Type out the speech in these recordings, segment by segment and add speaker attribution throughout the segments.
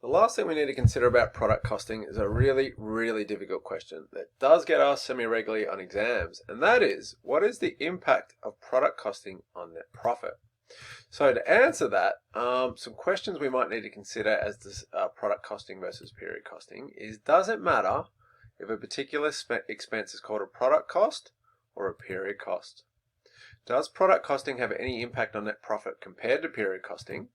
Speaker 1: The last thing we need to consider about product costing is a really difficult question that does get asked semi-regularly on exams, and that is, what is the impact of product costing on net profit? So to answer that, some questions we might need to consider as this product costing versus period costing is, does it matter if a particular expense is called a product cost or a period cost? Does product costing have any impact on net profit compared to period costing?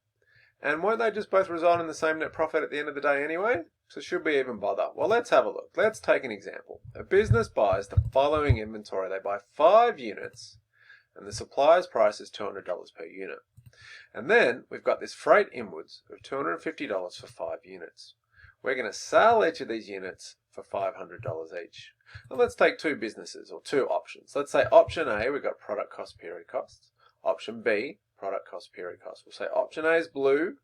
Speaker 1: And won't they just both result in the same net profit at the end of the day anyway? So should we even bother? Well, let's have a look. Let's take an example. A business buys the following inventory. They buy 5 units and the supplier's price is $200 per unit. And then we've got this freight inwards of $250 for 5 units. We're going to sell each of these units for $500 each. And let's take 2 businesses or 2 options. Let's say option A, we've got product cost, period costs. Option B, product cost, period cost. We'll say option A is blue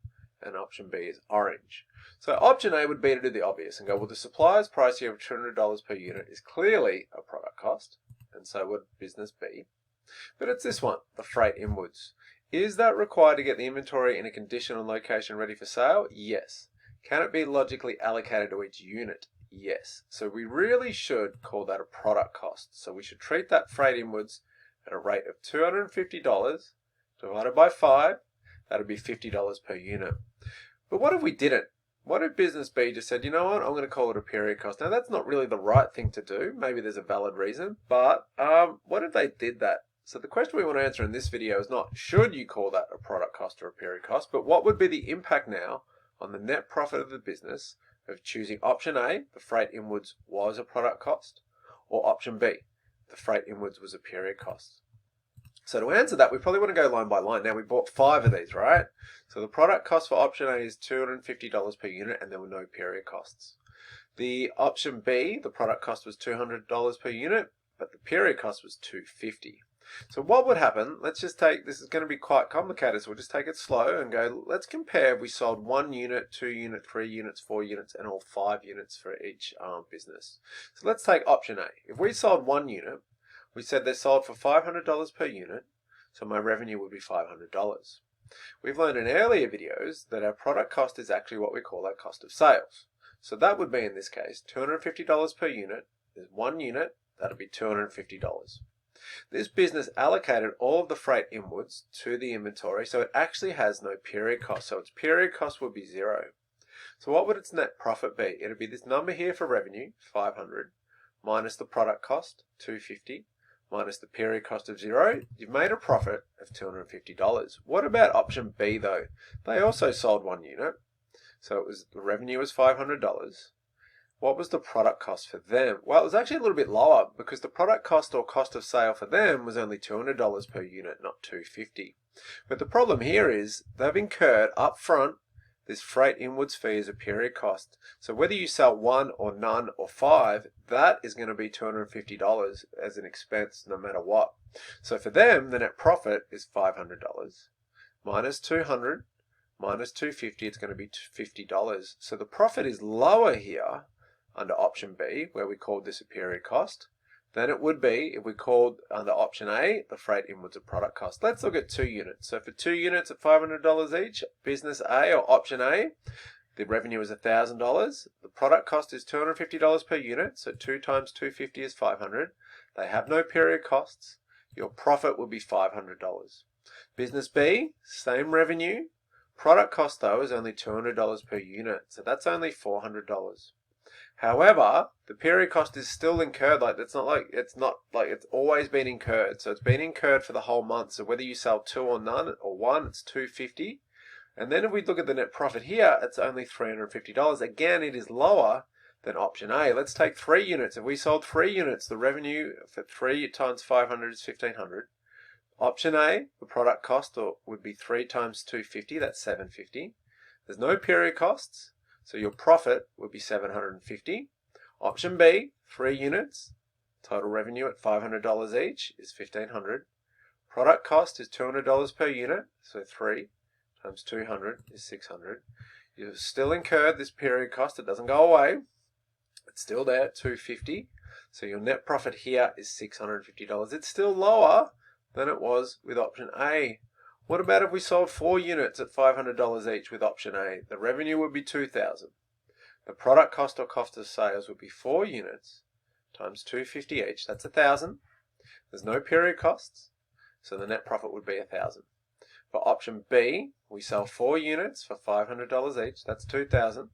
Speaker 1: and option B is orange. So option A would be to do the obvious and go, well, the supplier's price here of $200 per unit is clearly a product cost, and so would business B. But it's this one, the freight inwards. Is that required to get the inventory in a condition and location ready for sale? Yes. Can it be logically allocated to each unit? Yes. So we really should call that a product cost. So we should treat that freight inwards at a rate of $250 divided by 5, that would be $50 per unit. But what if we didn't? What if business B just said, you know what, I'm going to call it a period cost? Now that's not really the right thing to do. Maybe there's a valid reason, but what if they did that? So the question we want to answer in this video is not, should you call that a product cost or a period cost, but what would be the impact now on the net profit of the business of choosing option A, the freight inwards was a product cost, or option B, the freight inwards was a period cost? So to answer that, we probably want to go line by line. Now we bought 5 of these, right? So the product cost for option A is $250 per unit and there were no period costs. The option B, the product cost was $200 per unit, but the period cost was $250. So what would happen, let's just take, this is going to be quite complicated, so we'll just take it slow and go, let's compare if we sold 1 unit, 2 units, 3 units, 4 units, and all 5 units for each business. So let's take option A. If we sold 1 unit, we said they're sold for $500 per unit, so my revenue would be $500. We've learned in earlier videos that our product cost is actually what we call our cost of sales. So that would be, in this case, $250 per unit. There's 1 unit, that'll be $250. This business allocated all of the freight inwards to the inventory, so it actually has no period cost. So its period cost would be 0. So what would its net profit be? It would be this number here for revenue, 500, minus the product cost, 250, minus the period cost of 0, you've made a profit of $250. What about option B though? They also sold 1 unit, so the revenue was $500. What was the product cost for them? Well, it was actually a little bit lower because the product cost or cost of sale for them was only $200 per unit, not $250. But the problem here is they've incurred up front this freight inwards fee is a period cost. So whether you sell 1 or none or 5, that is going to be $250 as an expense no matter what. So for them, the net profit is $500 minus 200 minus 250, it's going to be $50. So the profit is lower here under option B, where we called this a period cost, than it would be if we called under option A, the freight inwards a product cost. Let's look at 2 units. So for 2 units at $500 each, business A or option A, the revenue is $1,000. The product cost is $250 per unit, so 2 times 250 is 500. They have no period costs. Your profit will be $500. Business B, same revenue. Product cost though is only $200 per unit, so that's only $400. However, the period cost is still incurred. It's not like it's always been incurred. So it's been incurred for the whole month. So whether you sell 2 or none or 1, it's $250. And then if we look at the net profit here, it's only $350. Again, it is lower than option A. Let's take 3 units. If we sold 3 units, the revenue for 3 times 500 is $1,500. Option A, the product cost would be 3 times 250. That's $750. There's no period costs. So your profit would be $750. Option B, 3 units, total revenue at $500 each is $1,500. Product cost is $200 per unit, so 3 times 200 is $600. You've still incurred this period cost, it doesn't go away. It's still there at $250. So your net profit here is $650. It's still lower than it was with option A. What about if we sold 4 units at $500 each with option A? The revenue would be $2,000. The product cost or cost of sales would be 4 units times $250 each. That's $1,000. There's no period costs, so the net profit would be $1,000. For option B, we sell 4 units for $500 each. That's $2,000.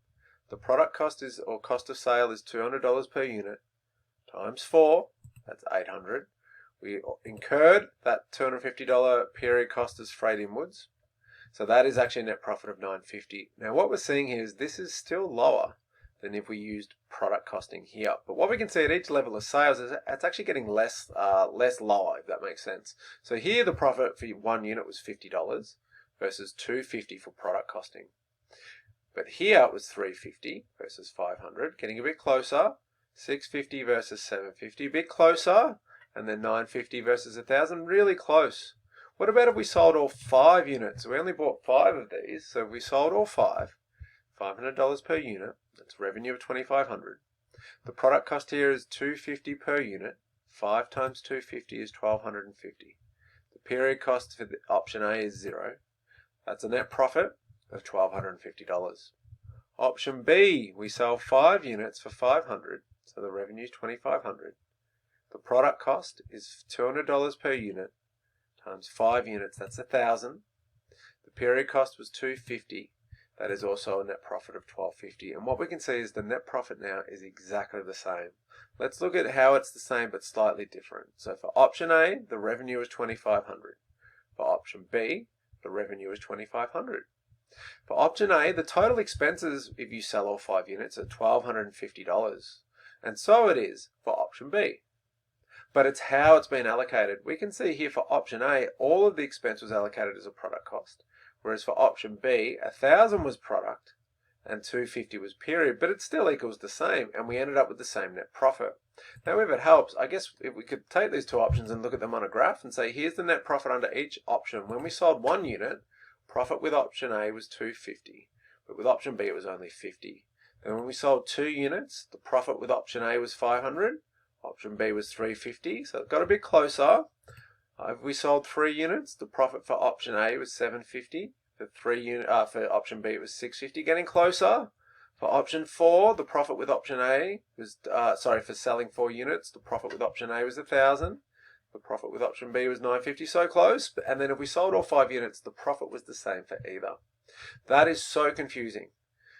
Speaker 1: The product cost or cost of sale is $200 per unit times 4. That's $800. We incurred that $250 period cost as freight inwards. So that is actually a net profit of $950. Now what we're seeing here is this is still lower than if we used product costing here. But what we can see at each level of sales is it's actually getting less lower, if that makes sense. So here the profit for 1 unit was $50 versus $250 for product costing. But here it was $350 versus $500, getting a bit closer. $650 versus $750, a bit closer. And then $950 versus $1,000, really close. What about if we sold all 5 units? We only bought 5 of these, so if we sold all 5, $500 per unit, that's revenue of $2,500. The product cost here is $250 per unit. 5 times $250 is $1,250. The period cost for the option A is 0. That's a net profit of $1,250. Option B, we sell 5 units for $500, so the revenue is $2,500. The product cost is $200 per unit times 5 units, that's $1,000. The period cost was $250. That is also a net profit of $1,250. And what we can see is the net profit now is exactly the same. Let's look at how it's the same but slightly different. So for option A, the revenue is $2,500. For option B, the revenue is $2,500. For option A, the total expenses if you sell all 5 units are $1,250. And so it is for option B. But it's how it's been allocated. We can see here for option A, all of the expense was allocated as a product cost. Whereas for option B, $1,000 was product and $250 was period, but it still equals the same, and we ended up with the same net profit. Now, if it helps, I guess if we could take these 2 options and look at them on a graph and say, here's the net profit under each option. When we sold 1 unit, profit with option A was $250, but with option B it was only $50. Then when we sold 2 units, the profit with option A was $500. Option B was $350, so it got a bit closer. If we sold 3 units, the profit for option A was $750. For option B, it was $650, getting closer. For option 4, the profit with option A was for selling 4 units, the profit with option A was $1,000. The profit with option B was $950, so close. And then if we sold all 5 units, the profit was the same for either. That is so confusing.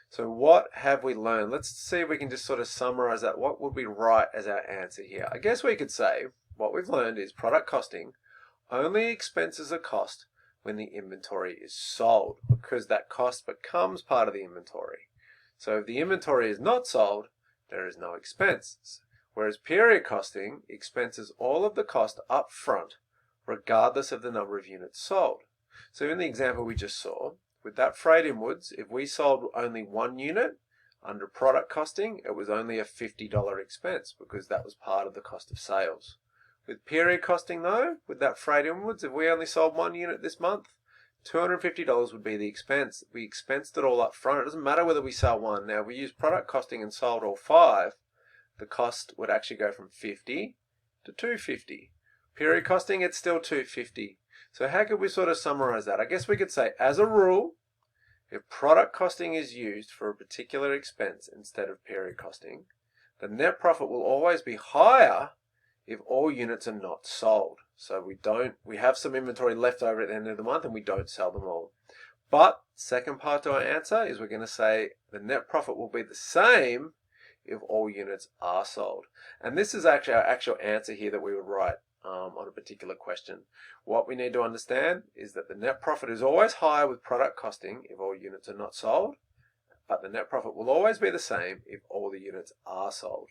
Speaker 1: So what have we learned? Let's see if we can just sort of summarize that. What would we write as our answer here? I guess we could say what we've learned is product costing only expenses a cost when the inventory is sold, because that cost becomes part of the inventory. So if the inventory is not sold, there is no expense. Whereas period costing expenses all of the cost up front, regardless of the number of units sold. So in the example we just saw, with that freight inwards, if we sold only 1 unit, under product costing, it was only a $50 expense because that was part of the cost of sales. With period costing though, with that freight inwards, if we only sold 1 unit this month, $250 would be the expense. We expensed it all up front. It doesn't matter whether we sell 1. Now, if we use product costing and sold all 5, the cost would actually go from $50 to $250. Period costing, it's still $250. So how could we sort of summarize that? I guess we could say, as a rule, if product costing is used for a particular expense instead of period costing, the net profit will always be higher if all units are not sold. So we have some inventory left over at the end of the month and we don't sell them all. But second part to our answer is we're going to say the net profit will be the same if all units are sold. And this is actually our actual answer here that we would write on a particular question. What we need to understand is that the net profit is always higher with product costing if all units are not sold, but the net profit will always be the same if all the units are sold.